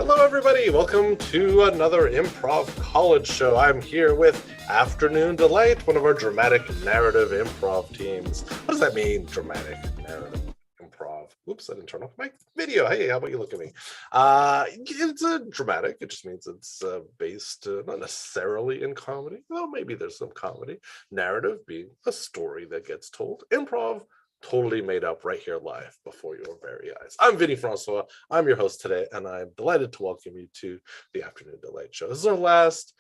Hello, everybody. Welcome to another Improv College show. I'm here with Afternoon Delight, one of our dramatic narrative improv teams. What does that mean, dramatic narrative improv? Oops, I didn't turn off my video. Hey, how about you look at me? It's a dramatic. It just means it's based not necessarily in comedy. Well, maybe there's some comedy. Narrative being a story that gets told. Improv totally made up right here live before your very eyes. I'm Vinny Francois. I'm your host today, and I'm delighted to welcome you to the Afternoon Delight show. This is our last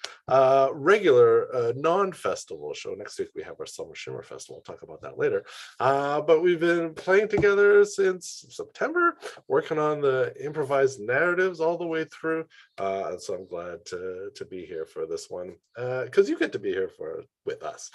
regular non-festival show. Next week we have our Summer Shimmer Festival. I'll talk about that later. But we've been playing together since September, working on the improvised narratives all the way through. And so I'm glad to be here for this one, because you get to be here with us.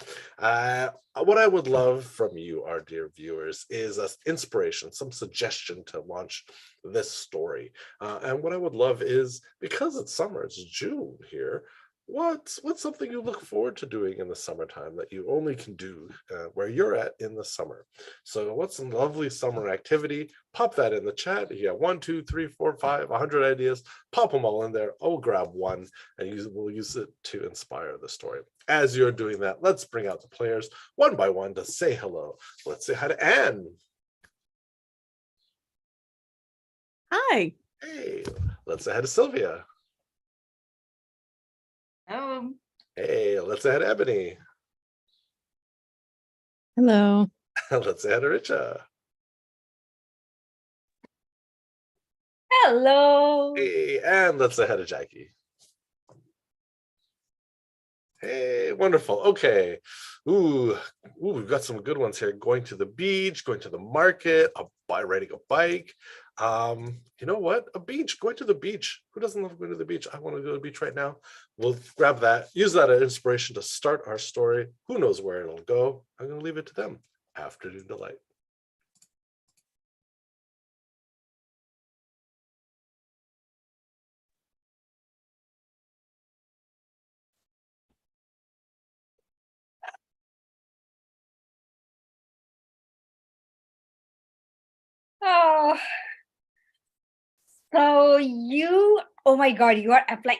What I would love from you, our dear viewers, is an inspiration, some suggestion to launch this story. And what I would love is, because it's summer, it's June here, what's something you look forward to doing in the summertime that you only can do where you're at in the summer? So what's some lovely summer activity? Pop that in the chat. You have 1, 2, 3, 4, 5, 100 ideas. Pop them all in there. I'll grab one and we'll use it to inspire the story. As you're doing that, let's bring out the players one by one to say hello. Let's say hi to Anne. Hi. Hey, let's say hi to Sylvia. Oh. Hey, let's say hi to Ebony. Hello. Let's say hi to Richa. Hello. Hey, and let's say hi to Jackie. Hey, wonderful. Okay. Ooh, we've got some good ones here. Going to the beach, going to the market, riding a bike. You know what? A beach, going to the beach. Who doesn't love going to the beach? I want to go to the beach right now. We'll grab that, use that as inspiration to start our story. Who knows where it'll go? I'm going to leave it to them. Afternoon Delight. Oh, oh my God, you are applying.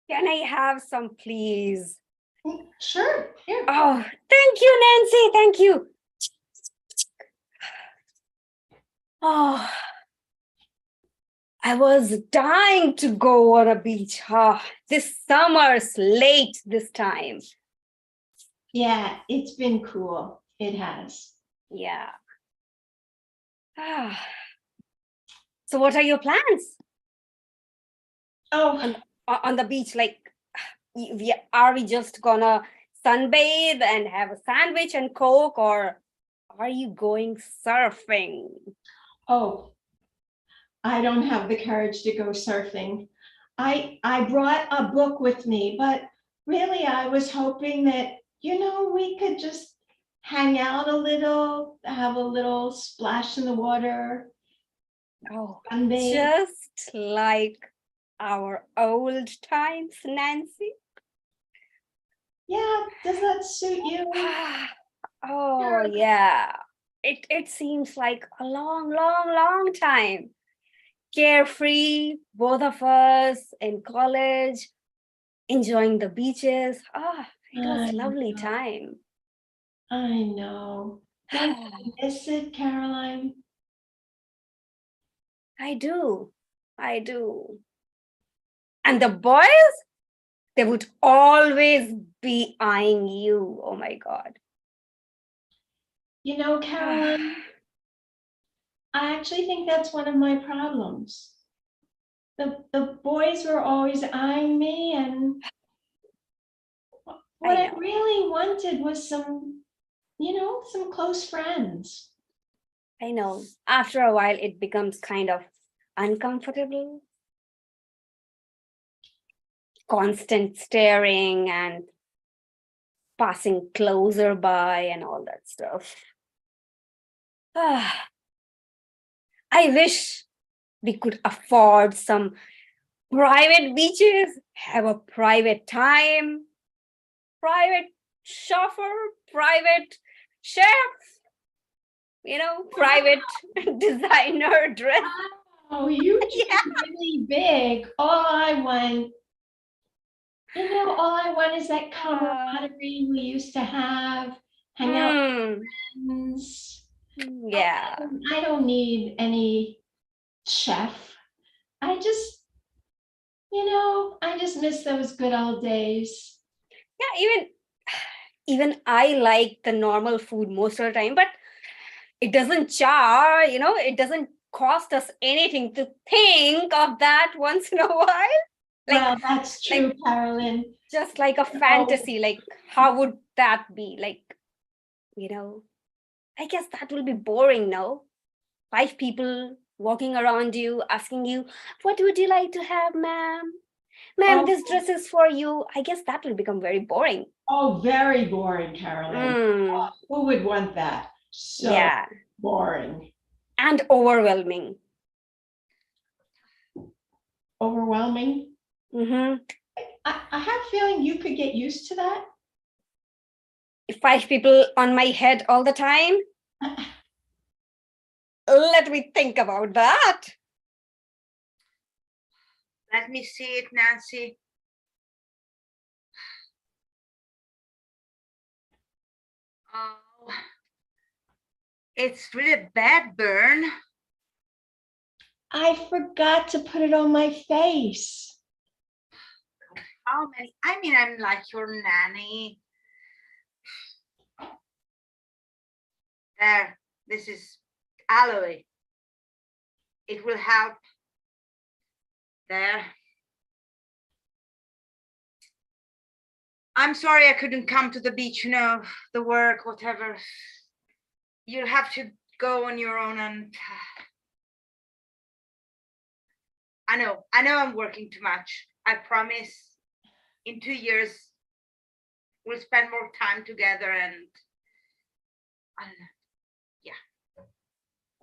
Can I have some, please? Sure. Here. Oh, thank you, Nancy. Thank you. Oh, I was dying to go on a beach. This summer's late this time. Yeah, it's been cool. It has. Yeah. So what are your plans Oh, on the beach? Like, are we just gonna sunbathe and have a sandwich and Coke, or are you going surfing? oh, I don't have the courage to go surfing. I brought a book with me, but really I was hoping that, we could just hang out a little, have a little splash in the water. Oh, Sunbathe. just like our old times, Nancy. Yeah, does that suit you? Oh, yeah. It seems like a long time. Carefree, both of us in college, enjoying the beaches. It was I lovely know. time. I know. Don't you miss it, Caroline? I do. And the boys, they would always be eyeing you. Oh my God. Caroline, I actually think that's one of my problems. The boys were always eyeing me, and what I really wanted was some close friends. I know. After a while, it becomes kind of uncomfortable. Constant staring and passing closer by and all that stuff. I wish we could afford some private beaches, have a private time, private chauffeur, private chef, private designer dress. Oh, you dream Yeah. really big. All I want is that camaraderie we used to have, hang out Mm, with friends. yeah. I don't need any chef. I just, I just miss those good old days. Yeah, even I like the normal food most of the time, but it doesn't it doesn't cost us anything to think of that once in a while. Like Well, that's like true, Carolyn. just like a fantasy, like how would that be? Like, I guess that will be boring, no? 5 people walking around you, asking you, what would you like to have, ma'am? Ma'am, Oh, this dress is for you. I guess that will become very boring. very boring, Carolyn. Mm, Who would want that? So yeah. boring. And overwhelming. Overwhelming. Hmm. I have a feeling you could get used to that. 5 people on my head all the time. Let me think about that. Let me see it, Nancy. Oh, it's really a bad burn. I forgot to put it on my face. How many? I mean, I'm like your nanny. There, this is aloe. It will help. There. I'm sorry I couldn't come to the beach, the work, whatever. You'll have to go on your own, and I know I'm working too much. I promise in 2 years we'll spend more time together, and I don't know.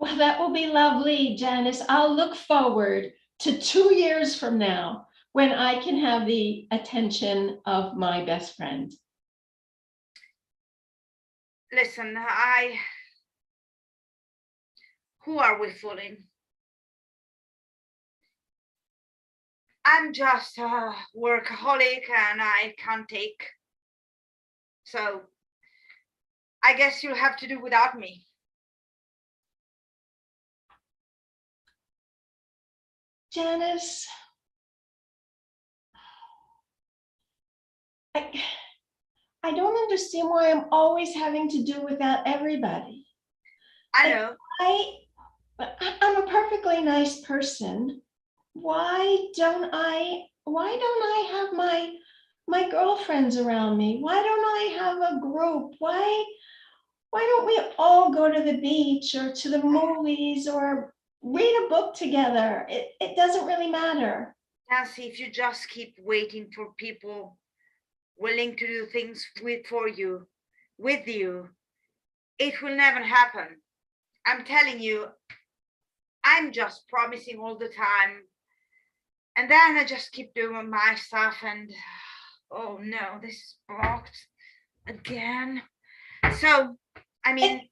Well, that will be lovely, Janice. I'll look forward to 2 years from now when I can have the attention of my best friend. Listen, who are we fooling? I'm just a workaholic and I can't take. So I guess you'll have to do without me. Janice, I don't understand why I'm always having to do without everybody. I know. I'm a perfectly nice person. Why don't I have my girlfriends around me? Why don't I have a group? Why don't we all go to the beach or to the movies or read a book together? It doesn't really matter. Nancy, if you just keep waiting for people willing to do things with you, it will never happen. I'm telling you, I'm just promising all the time. And then I just keep doing my stuff and oh no, this is blocked again. So, I mean,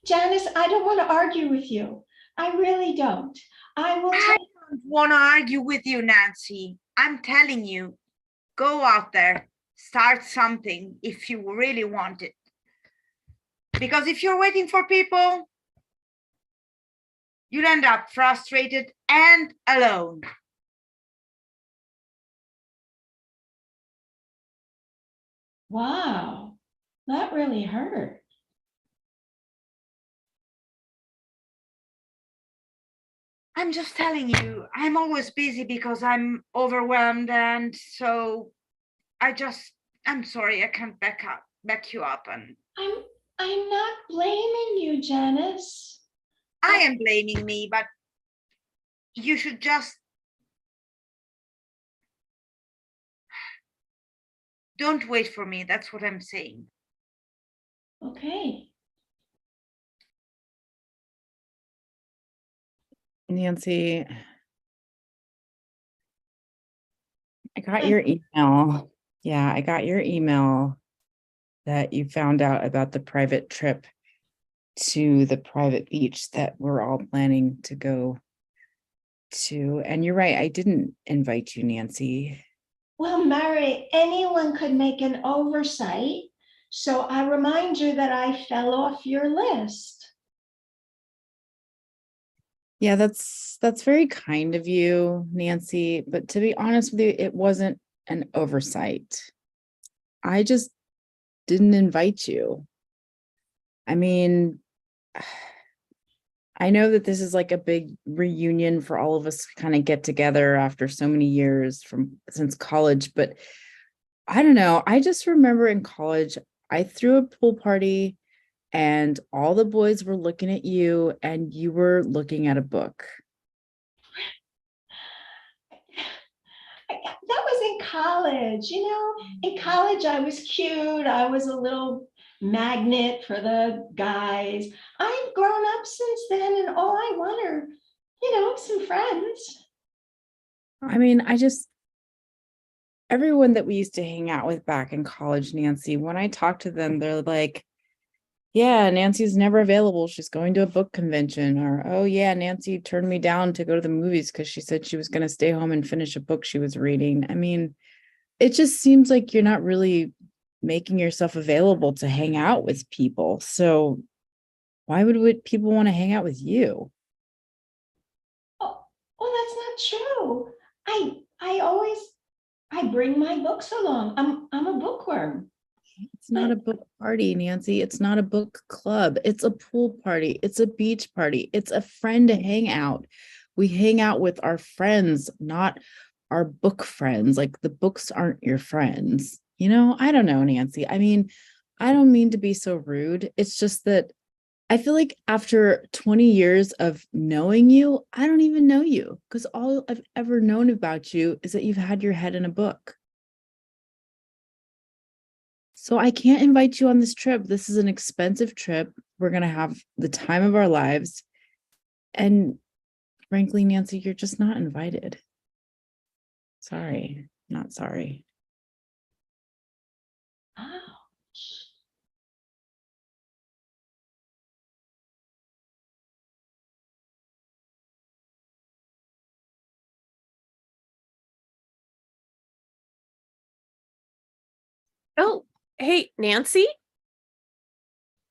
Janice, I don't want to argue with you. I really don't. I will I don't want to argue with you, Nancy. I'm telling you, go out there, start something if you really want it. Because if you're waiting for people, you'll end up frustrated and alone. Wow, that really hurt. I'm just telling you, I'm always busy because I'm overwhelmed, and so I'm sorry, I can't back you up, and I'm not blaming you, Janice. I am blaming me, but you should just don't wait for me. That's what I'm saying. Okay. Nancy, I got your email. Yeah, I got your email that you found out about the private trip to the private beach that we're all planning to go to. And you're right, I didn't invite you, Nancy. Well, Mary, anyone could make an oversight. So I remind you that I fell off your list. Yeah, that's very kind of you, Nancy. But to be honest with you, it wasn't an oversight. I just didn't invite you. I mean, I know that this is like a big reunion for all of us to kind of get together after so many years since college, but I don't know. I just remember in college, I threw a pool party and all the boys were looking at you and you were looking at a book. That was in college, in college I was cute. I was a little magnet for the guys. I've grown up since then and all I want are, some friends. I mean, everyone that we used to hang out with back in college, Nancy, when I talk to them, they're like, yeah, Nancy's never available. She's going to a book convention. Or, oh, yeah, Nancy turned me down to go to the movies because she said she was going to stay home and finish a book she was reading. I mean, it just seems like you're not really making yourself available to hang out with people. So why would people want to hang out with you? Oh, well, that's not true. I bring my books along. I'm a bookworm. It's not a book party, Nancy. It's not a book club. It's a pool party. It's a beach party. It's a friend to hang out. We hang out with our friends, not our book friends. Like the books aren't your friends. I don't know, Nancy. I mean, I don't mean to be so rude. It's just that I feel like after 20 years of knowing you, I don't even know you because all I've ever known about you is that you've had your head in a book. So I can't invite you on this trip. This is an expensive trip. We're going to have the time of our lives. And frankly, Nancy, you're just not invited. Sorry, not sorry. Ouch. Oh, hey, Nancy.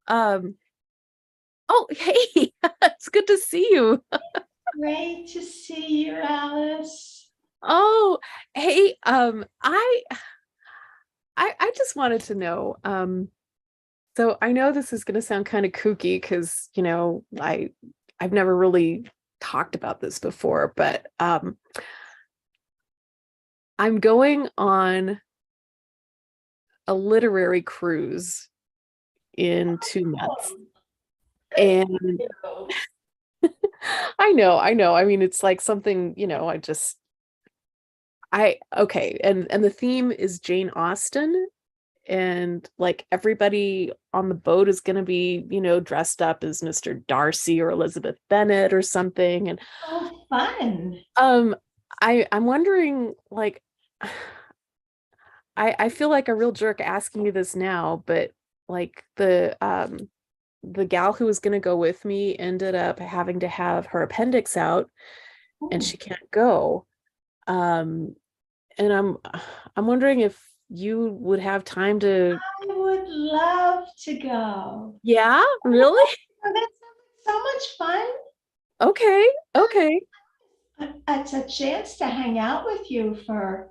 Um, oh, hey, it's good to see you. Great to see you, Alice. Oh, hey, I just wanted to know, so I know this is gonna sound kind of kooky because, I've never really talked about this before, but I'm going on a literary cruise in 2 months. And I know. I mean, it's like something, okay. And the theme is Jane Austen. And like everybody on the boat is going to be, dressed up as Mr. Darcy or Elizabeth Bennet or something. And Oh, fun. I'm wondering, like, I feel like a real jerk asking you this now, but like the gal who was going to go with me ended up having to have her appendix out and she can't go. And I'm wondering if you would have time to. I would love to go. Yeah, really? Oh, that sounds so much fun. Okay. It's a chance to hang out with you for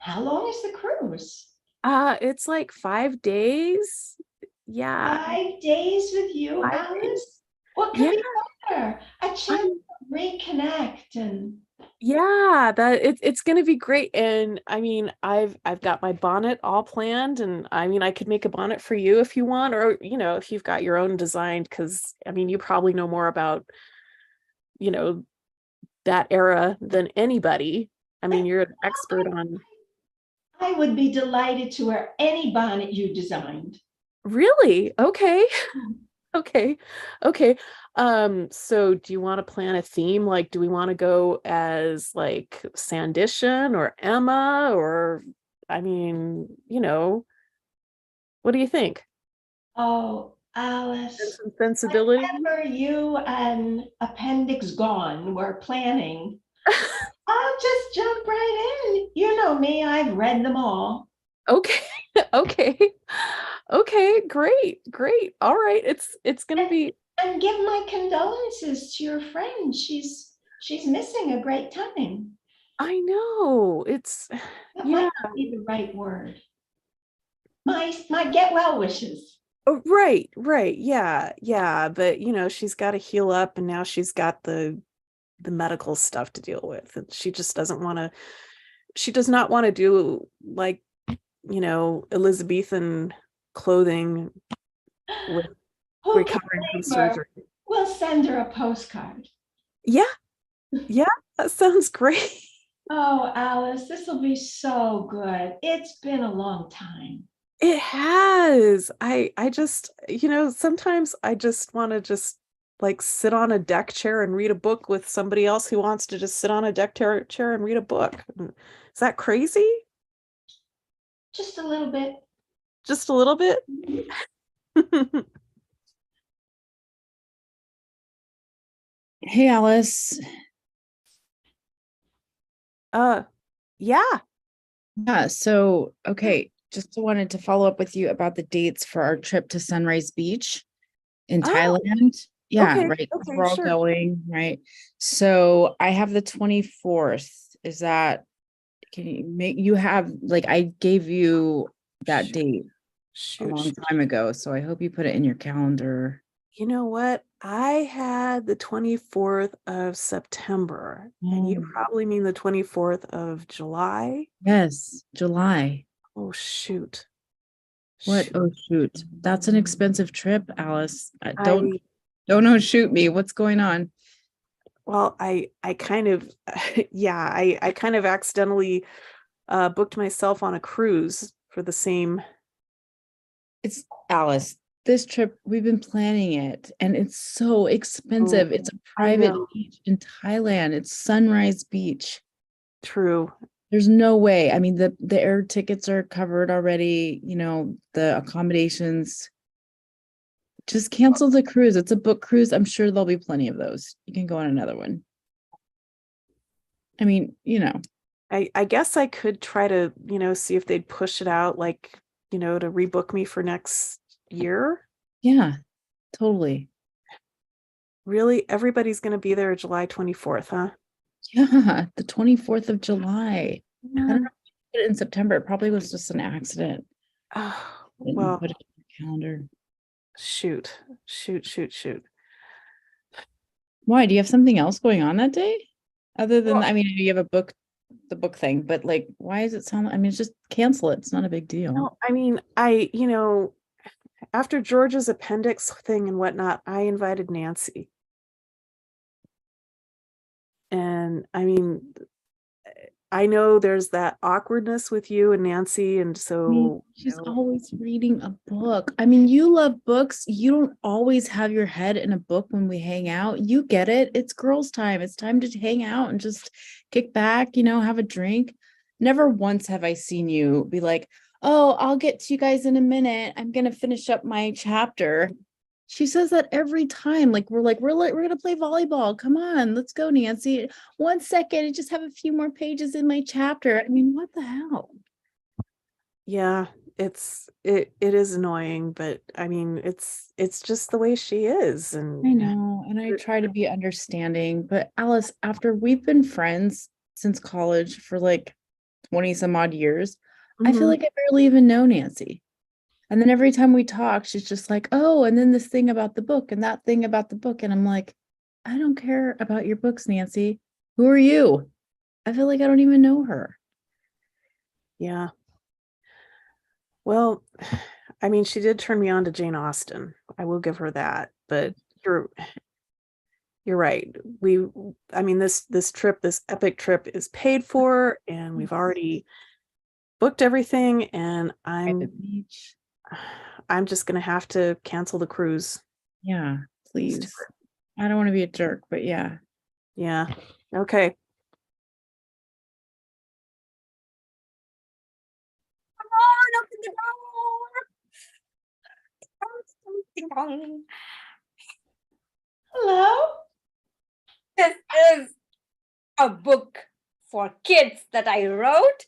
how long is the cruise? It's like 5 days. Yeah. 5 days with you, 5 Alice? days. What could Yeah. be better? A chance to reconnect and Yeah, that it's gonna be great. And I mean, I've got my bonnet all planned, and I mean, I could make a bonnet for you if you want, or if you've got your own designed, because I mean, you probably know more about that era than anybody. I mean, you're an expert on. I would be delighted to wear any bonnet you designed. Really? Okay. Okay. So do you want to plan a theme? Like, do we want to go as like Sandition or Emma, or I mean, what do you think? Oh, Alice, Sense and Sensibility? whatever you and Appendix Gone were planning, I'll just jump right in. You know me, I've read them all. Okay. Okay. Okay, great. All right. It's gonna be And give my condolences to your friend. She's missing a great time. I know. It's That yeah. might not be the right word. My get well wishes. Oh, right. Yeah. But she's got to heal up, and now she's got the medical stuff to deal with. And she just doesn't want to, she does not want to do like, Elizabethan clothing with Who can recovering from blame her? surgery. We'll send her a postcard. Yeah, that sounds great. Oh, Alice, this will be so good. It's been a long time. It has. I just, sometimes I just want to just like sit on a deck chair and read a book with somebody else who wants to just sit on a chair and read a book. Is that crazy? Just a little bit. Just a little bit? Hey, Alice. Yeah. Yeah, so okay, just wanted to follow up with you about the dates for our trip to Sunrise Beach in Oh, Thailand. Yeah, okay, right. 'Cause okay, we're all sure. going, right? So I have the 24th. Is that, can you have, like, I gave you that Shoot, date a long shoot. time ago, so I hope you put it in your calendar. You know what? I had the 24th of September, and you Oh, probably mean the 24th of July. yes, July. Oh, shoot. What? Shoot. Oh, shoot. That's an expensive trip, Alice. Don't I don't shoot me. What's going on? Well, I kind of yeah, I kind of accidentally booked myself on a cruise for the same. It's Alice. This trip, we've been planning it and it's so expensive. It's a I private know. beach in Thailand. It's Sunrise Beach. True. There's no way. I mean, the air tickets are covered already, the accommodations. Just cancel the cruise. It's a book cruise. I'm sure there'll be plenty of those. You can go on another one. I mean, I guess I could try to, see if they'd push it out, like, to rebook me for next year. yeah, totally. Really? Everybody's going to be there July 24th, huh? Yeah, the 24th of July. I don't Yeah. know if you put it in September. It probably was just an accident. Oh, Didn't well, put it in your calendar. shoot. Why? Do you have something else going on that day? Other than, Well, I mean, you have the book thing, but like, why does it sound, I mean, it's just cancel it. It's not a big deal. no, I mean, after George's appendix thing and whatnot, I invited Nancy. And I mean, I know there's that awkwardness with you and Nancy, and I mean, so she's always reading a book. I mean, you love books. You don't always have your head in a book when we hang out. You get it. It's girls' time. It's time to hang out and just kick back, have a drink. Never once have I seen you be like, oh, I'll get to you guys in a minute. I'm gonna finish up my chapter. She says that every time. Like, we're gonna play volleyball. Come on, let's go, Nancy. 1 second, I just have a few more pages in my chapter. I mean, what the hell? yeah, it is annoying, but I mean, it's just the way she is. And I know, and I try to be understanding, but Alice, after we've been friends since college for like 20 some odd years, I feel Mhm. like I barely even know Nancy. And then every time we talk, she's just like, oh, and then this thing about the book and that thing about the book. And I'm like, I don't care about your books, Nancy. Who are you? I feel like I don't even know her. Yeah. Well, I mean, she did turn me on to Jane Austen. I will give her that, but you're right. I mean, this trip, this epic trip is paid for, and we've already booked everything, and Private beach. I'm just gonna have to cancel the cruise. Yeah, Let's do please. it. I don't want to be a jerk, but yeah. Yeah. Okay. Come on, open the door. Ding dong. Hello? This is a book for kids that I wrote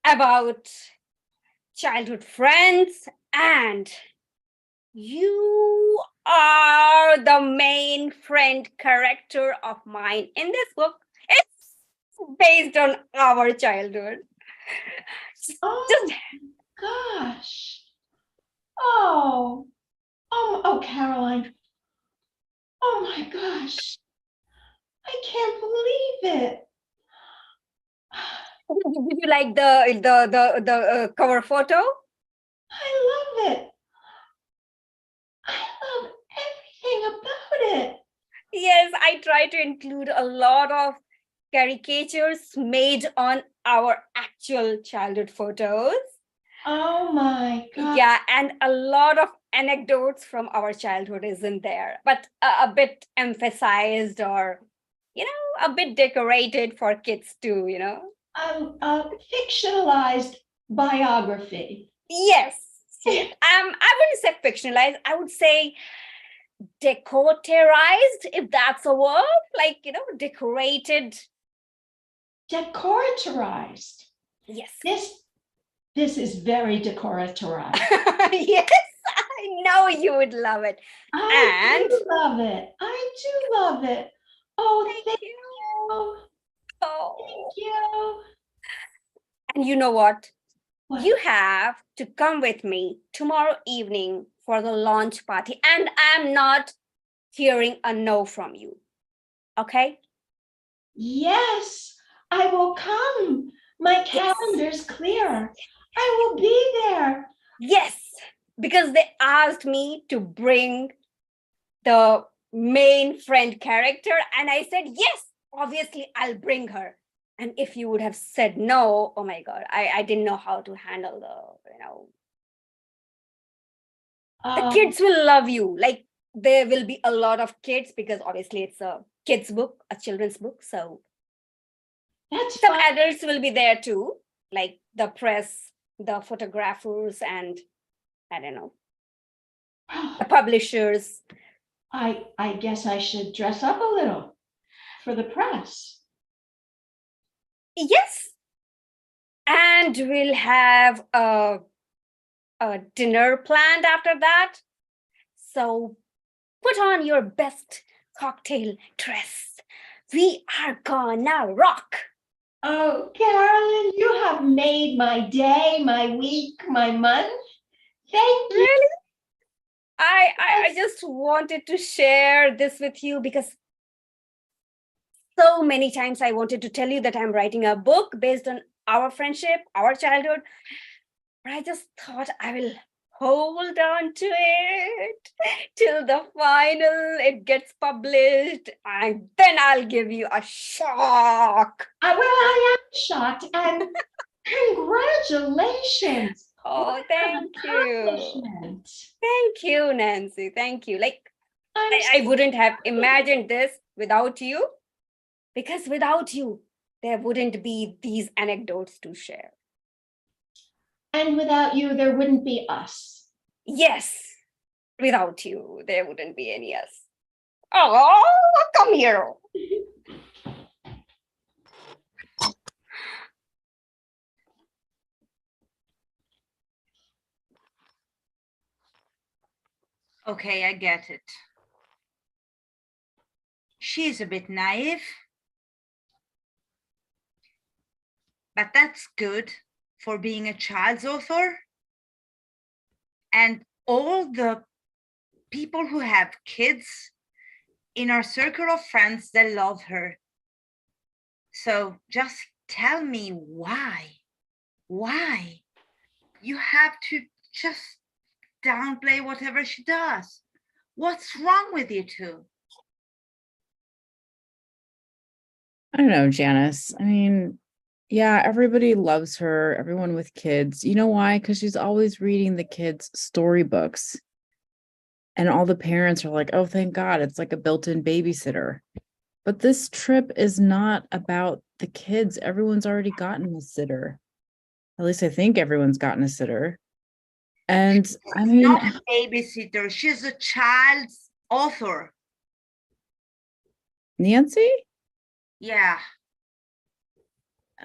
about childhood friends, and you are the main friend character of mine in this book. It's based on our childhood. Oh, Just gosh. Oh, Caroline. Oh my gosh. I can't believe it. did you like the cover photo? I love it. I love everything about it. Yes, I try to include a lot of caricatures made on our actual childhood photos. Oh my God. Yeah, and a lot of anecdotes from our childhood is in there, but a bit emphasized, or a bit decorated for kids too. A fictionalized biography. Yes, yes. I wouldn't say fictionalized. I would say decoterized, if that's a word. Like decorated. Decoratorized. Yes. This is very decoratorized. Yes, I know you would love it. I And- do love it. I do love it. Oh, thank you. you. Oh. Thank you. And you know what? What? You have to come with me tomorrow evening for the launch party, and I'm not hearing a no from you. Okay? Yes, I will come. My calendar's clear. I will be there. Yes, because they asked me to bring the main friend character, and I said, yes, obviously I'll bring her. And if you would have said no, oh my God, I didn't know how to handle the kids will love you. Like, there will be a lot of kids, because obviously it's a kids book, a children's book. So That's some fine. adults will be there too, like the press, the photographers, and I don't know, the publishers. I guess I should dress up a little for the press. Yes. And we'll have a dinner planned after that. So put on your best cocktail dress. We are gonna rock. Oh, Carolyn, you have made my day, my week, my month. Thank you. Really? I just wanted to share this with you, because so many times I wanted to tell you that I'm writing a book based on our friendship, our childhood. But I just thought I will hold on to it till the final it gets published, and then I'll give you a shock. I am shocked, and congratulations. Oh, What an thank you. accomplishment. Thank you, Nancy. Thank you. Like, I'm I wouldn't have imagined this without you, because without you, there wouldn't be these anecdotes to share. And without you, there wouldn't be us. Yes, without you, there wouldn't be any us. Oh, come here. Okay, I get it. She's a bit naive, but that's good for being a child's author. And all the people who have kids in our circle of friends, they love her. So just tell me why you have to just downplay whatever she does. What's wrong with you two? I don't know, Janice. I mean, yeah, everybody loves her, everyone with kids. You know why? Because she's always reading the kids' storybooks. And all the parents are like, oh, thank God, it's like a built-in babysitter. But this trip is not about the kids. Everyone's already gotten a sitter. At least I think everyone's gotten a sitter. And I mean, Not a babysitter, she's a child's author. Nancy? Yeah.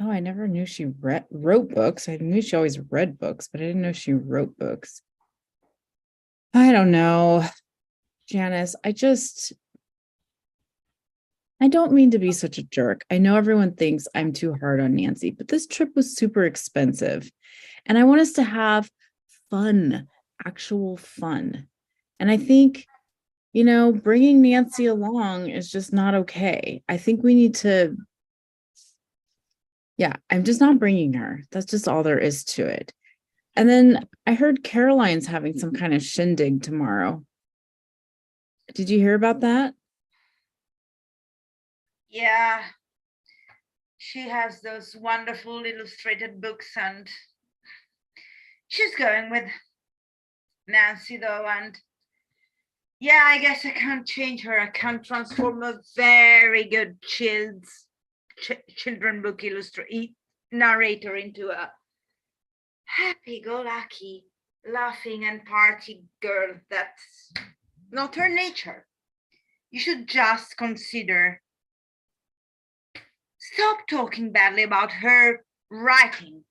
Oh, I never knew she wrote books. I knew she always read books, but I didn't know she wrote books. I don't know, Janice. I don't mean to be such a jerk. I know everyone thinks I'm too hard on Nancy, but this trip was super expensive. And I want us to have fun, actual fun. And I think, bringing Nancy along is just not okay. I think we need to, yeah, I'm just not bringing her. That's just all there is to it. And then I heard Caroline's having some kind of shindig tomorrow. Did you hear about that? Yeah. She has those wonderful illustrated books, and she's going with Nancy though, and yeah, I guess I can't change her. I can't transform a very good children book narrator into a happy-go-lucky, laughing and party girl. That's not her nature. You should just consider stop talking badly about her writing.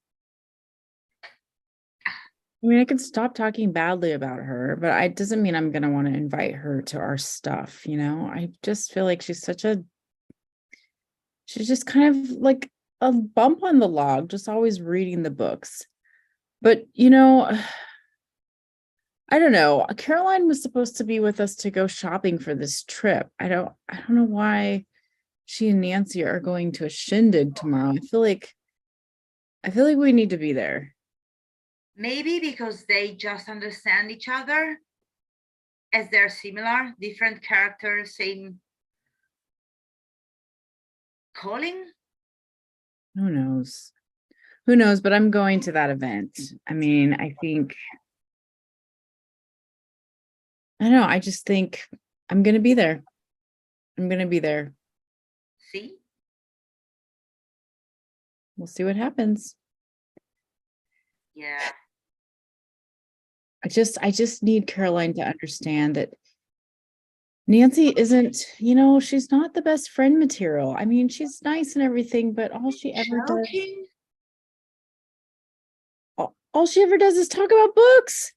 I mean, I can stop talking badly about her, but it doesn't mean I'm going to want to invite her to our stuff. I just feel like she's just kind of like a bump on the log, just always reading the books. But, I don't know. Caroline was supposed to be with us to go shopping for this trip. I don't know why she and Nancy are going to a shindig tomorrow. I feel like we need to be there. Maybe because they just understand each other, as they're similar, different characters, same calling. Who knows? But I'm going to that event. I mean, I just think I'm going to be there. See? We'll see what happens. Yeah. I just need Caroline to understand that Nancy isn't, she's not the best friend material. I mean, she's nice and everything, but all she ever does is talk about books.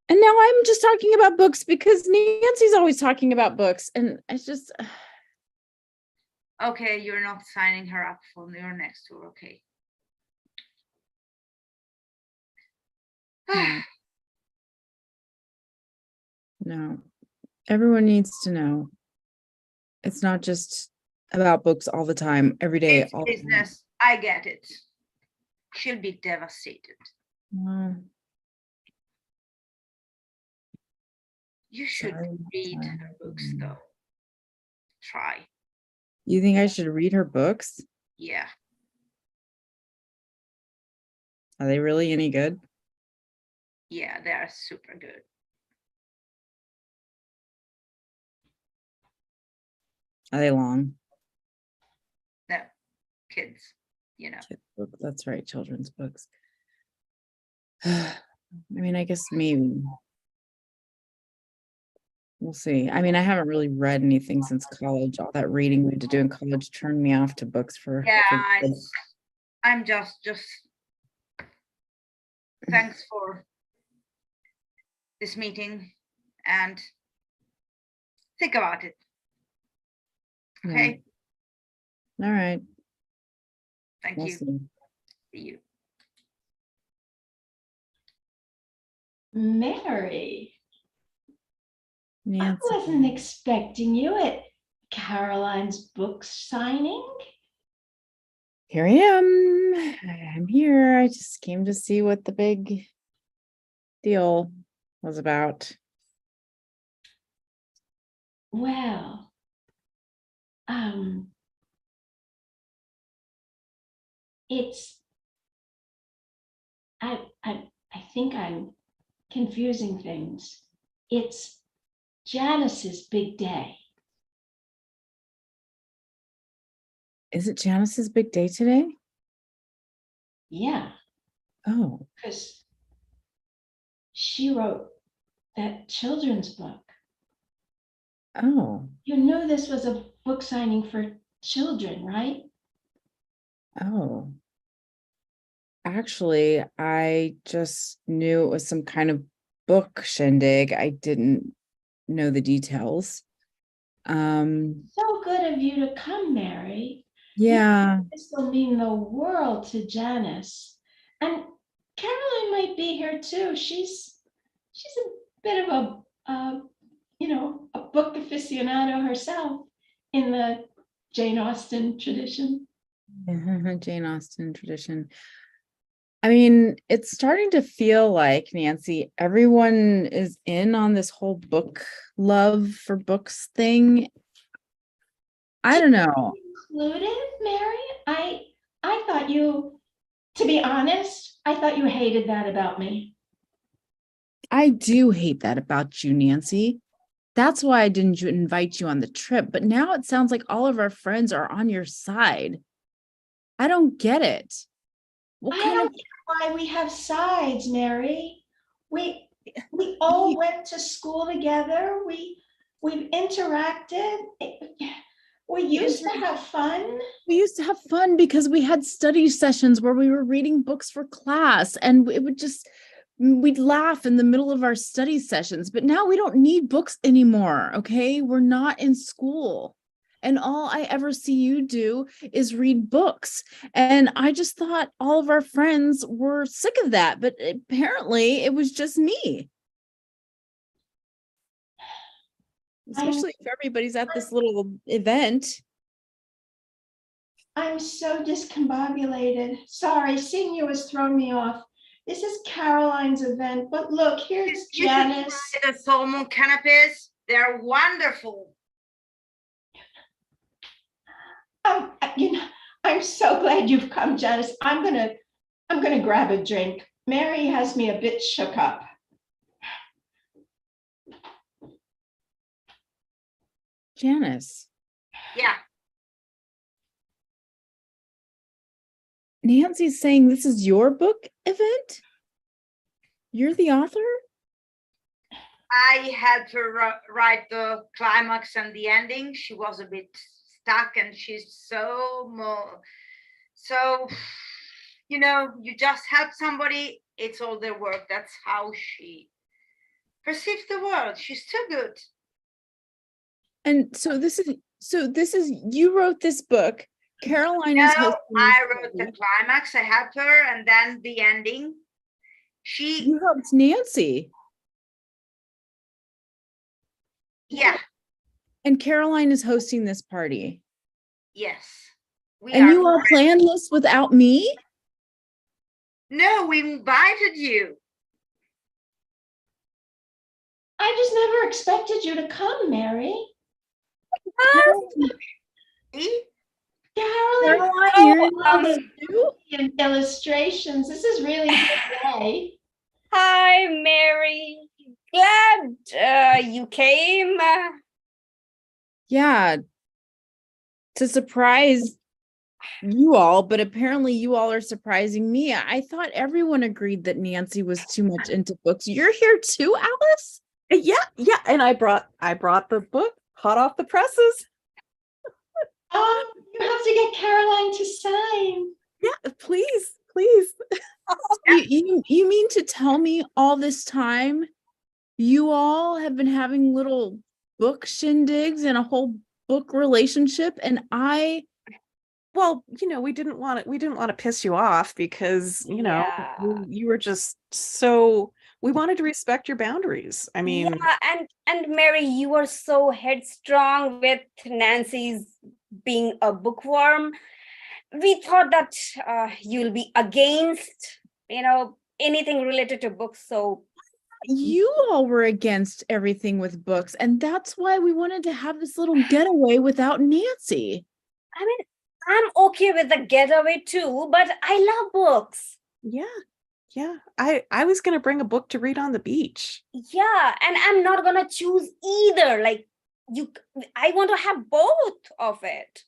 And now I'm just talking about books because Nancy's always talking about books. And it's just. Okay, you're not signing her up for your next tour. Okay. No, everyone needs to know. It's not just about books all the time, every day. It's business. I get it. She'll be devastated. Well, You should read her books though. Try. You think I should read her books? Yeah. Are they really any good? Yeah, they are super good. Are they long? No, kids, Kid book, that's right, children's books. I mean, I guess maybe. We'll see. I mean, I haven't really read anything since college. All that reading we had to do in college turned me off to books for kids. I'm just thanks for this meeting and think about it. Okay. All right. Thank We'll you. see. See you. Mary, Nancy. I wasn't expecting you at Caroline's book signing. Here I am. I'm here. I just came to see what the big deal was about. Well, I think I'm confusing things. It's Janice's big day. Is it Janice's big day today? Yeah, Oh, because she wrote that children's book. oh, You knew this was a book signing for children, right? Oh. Actually, I just knew it was some kind of book shindig. I didn't know the details. So good of you to come, Mary. Yeah. This will mean the world to Janice. And Caroline might be here too. She's a bit of a book aficionado herself in the Jane Austen tradition. Jane Austen tradition. I mean, it's starting to feel like, Nancy, everyone is in on this whole book love for books thing. I don't know. Included, Mary? I thought you, to be honest, I thought you hated that about me. I do hate that about you, Nancy. That's why I didn't invite you on the trip. But now it sounds like all of our friends are on your side. I don't get it. What I kind don't of get why we have sides, Mary. We all went to school together. We've interacted. We used to have fun. we used to have fun because we had study sessions where we were reading books for class and it would just we'd laugh in the middle of our study sessions, but now we don't need books anymore. Okay, we're not in school and all I ever see you do is read books, and I just thought all of our friends were sick of that, but apparently it was just me. Especially if everybody's at this little event. I'm so discombobulated. Sorry, seeing you has thrown me off. This is Caroline's event, but look, here's You should Janice. try the salmon canapes. They're wonderful. I'm so glad you've come, Janice. I'm gonna grab a drink. Mary has me a bit shook up. Janice, Yeah. Nancy's saying this is your book event? You're the author? I helped her write the climax and the ending. She was a bit stuck and she's so you just help somebody, it's all their work. That's how she perceives the world. She's too good. And so this is you wrote this book. Caroline No, is hosting I this wrote the party. climax, I helped her, and then the ending. You helped Nancy. Yeah, And Caroline is hosting this party. yes. We And are you all planned this without me? No, we invited you. I just never expected you to come, Mary. See? Caroline, Caroline, you're in on this too? and illustrations. This is really a good day. Hi, Mary. Glad you came. Yeah. To surprise you all, but apparently you all are surprising me. I thought everyone agreed that Nancy was too much into books. You're here too, Alice? Yeah, and I brought the book hot off the presses. You have to get Caroline to sign. Yeah, please. You mean to tell me all this time you all have been having little book shindigs and a whole book relationship, and Well, we didn't want to piss you off because, Yeah. you were just so, we wanted to respect your boundaries. I mean, Yeah, and Mary, you were so headstrong with Nancy's being a bookworm. We thought that you'll be against, anything related to books. So you all were against everything with books, and that's why we wanted to have this little getaway without Nancy. I mean, I'm okay with the getaway too, but I love books. yeah. I was going to bring a book to read on the beach. Yeah, and I'm not gonna choose either. Like I want to have both of it.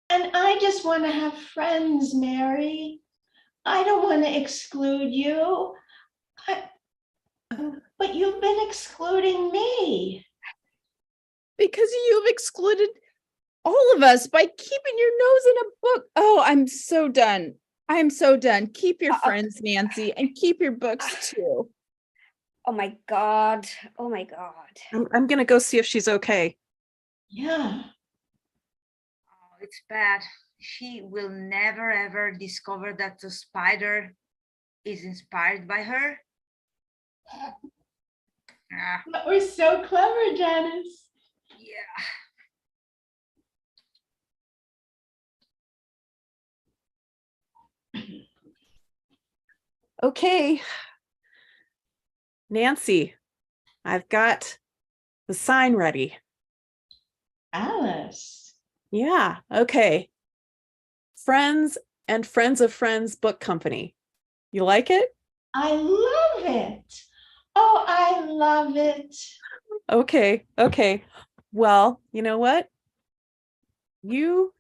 And I just want to have friends, Mary. I don't want to exclude you. But you've been excluding me. Because you've excluded all of us by keeping your nose in a book. Oh, I'm so done. I'm so done. Keep your friends, Nancy, and keep your books too. Oh my God. Oh my God. I'm gonna go see if she's okay. Yeah. Oh, it's bad. She will never ever discover that the spider is inspired by her. Ah, That was so clever, Janice. yeah. Okay. Nancy, I've got the sign ready. Alice. Yeah, okay. Friends and Friends of Friends Book Company. You like it? I love it. Oh, I love it. Okay, okay. Well, you know what? You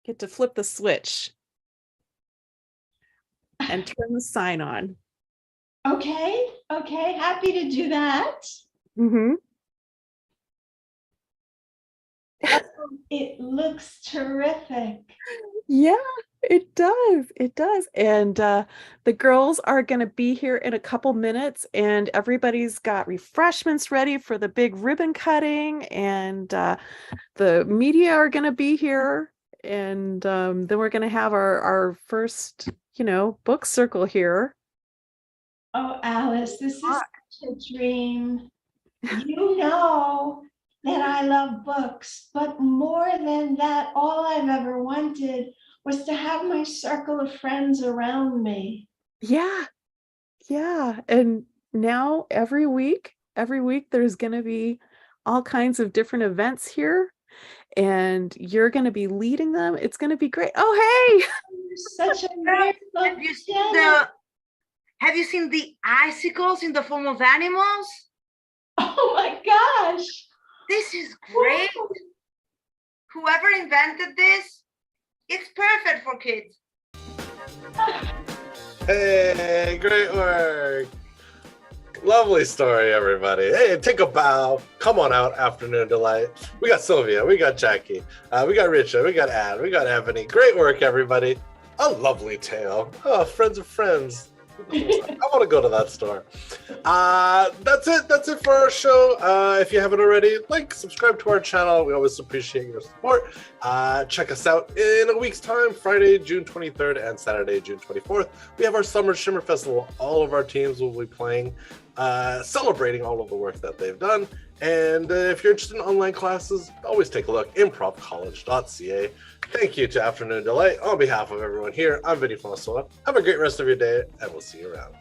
get to flip the switch and turn the sign on. Okay, okay, happy to do that. Mm-hmm. It looks terrific. Yeah, it does. It does. And the girls are going to be here in a couple minutes, and everybody's got refreshments ready for the big ribbon cutting, and the media are going to be here. And then we're going to have our first, book circle here. Oh, Alice, this is such a dream. You know that I love books, but more than that, all I've ever wanted was to have my circle of friends around me. Yeah. Yeah. And now every week there's going to be all kinds of different events here, and you're going to be leading them. It's going to be great. Oh, hey. You're such a great book, Have you seen Janice. have you seen the icicles in the form of animals? Oh my gosh. This is great. Wow. Whoever invented this, it's perfect for kids. Hey, great work. Lovely story, everybody. Hey, take a bow. Come on out, Afternoon Delight. We got Sylvia, we got Jackie, we got Richa, we got Anne, we got Ebony. Great work, everybody. A lovely tale. Oh, friends of friends. I want to go to that store. That's it. That's it for our show. If you haven't already, subscribe to our channel. We always appreciate your support. Check us out in a week's time, Friday, June 23rd and Saturday, June 24th. We have our Summer Shimmer Festival. All of our teams will be playing, celebrating all of the work that they've done. And if you're interested in online classes, always take a look, improvcollege.ca. Thank you to Afternoon Delight. On behalf of everyone here, I'm Vinny Fonsola. Have a great rest of your day, and we'll see you around.